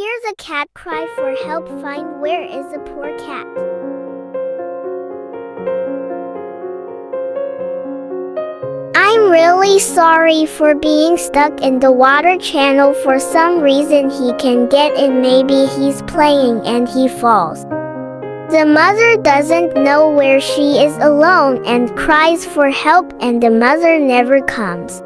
Here's a cat cry for help. Find where is the poor cat. I'm really sorry for being stuck in the water channel. For some reason he can get in. Maybe he's playing and he falls. The mother doesn't know where she is, alone, and cries for help, and the mother never comes.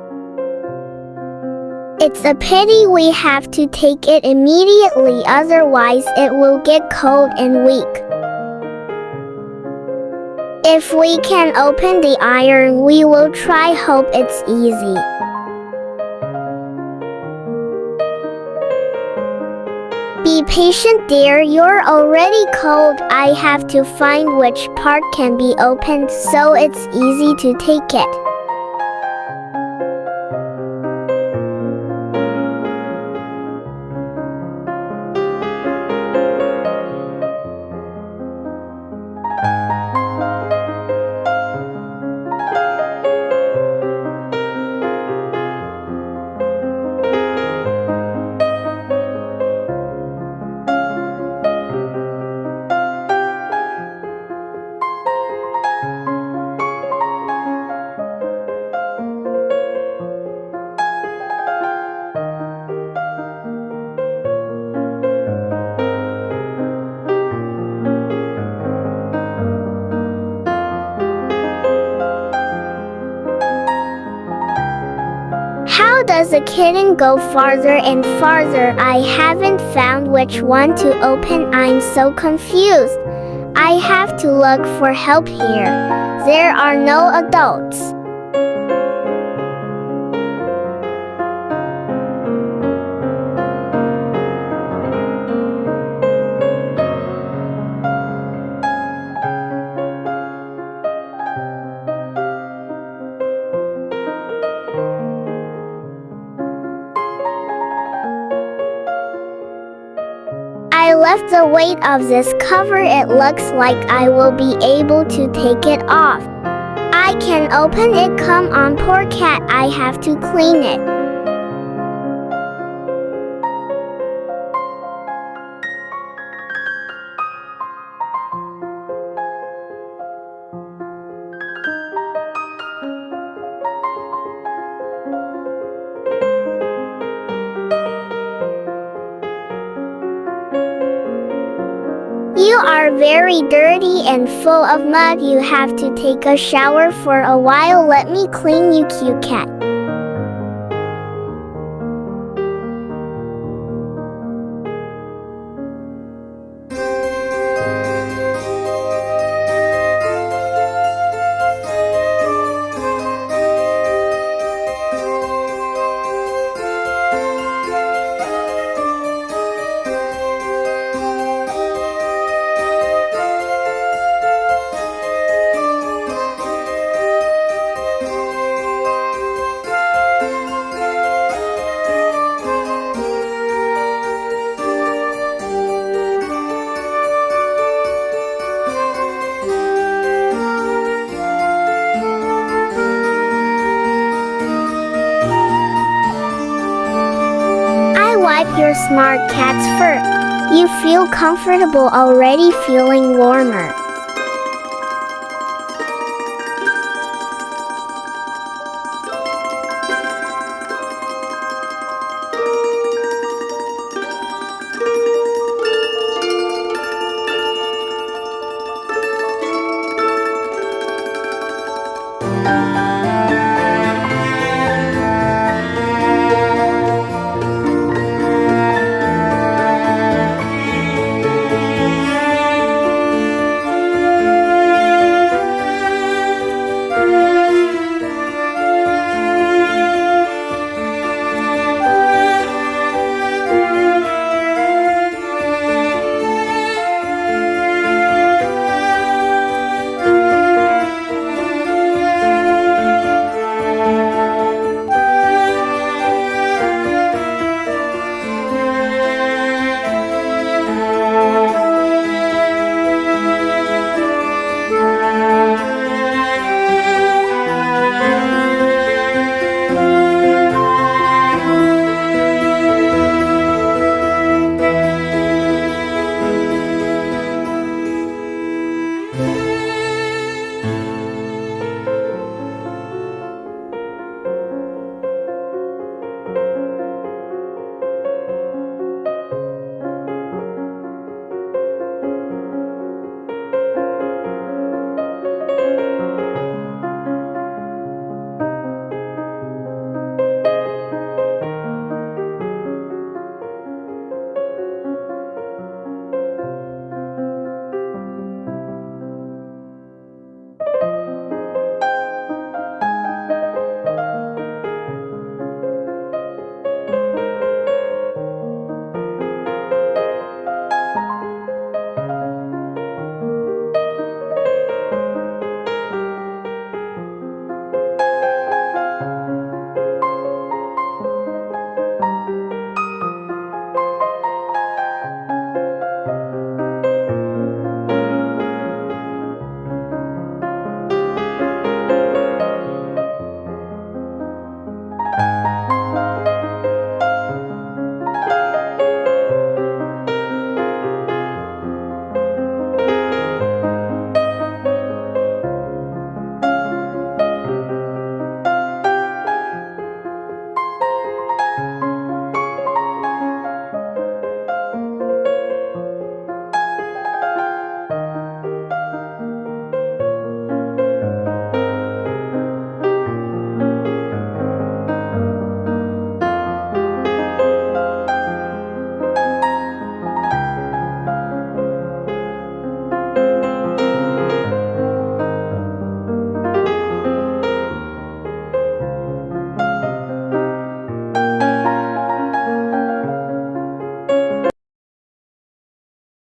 It's a pity. We have to take it immediately, otherwise it will get cold and weak. If we can open the iron, we will try. Hope it's easy. Be patient, dear. You're already cold. I have to find which part can be opened so it's easy to take it. How does a kitten go farther and farther? I haven't found which one to open. I'm so confused. I have to look for help here. There are no adults. I left the weight of this cover. It looks like I will be able to take it off. I can open it. Come on, poor cat. I have to clean it. You are very dirty and full of mud. You have to take a shower for a while. Let me clean you, cute cat. Wipe your smart cat's fur. You feel comfortable already, feeling warmer.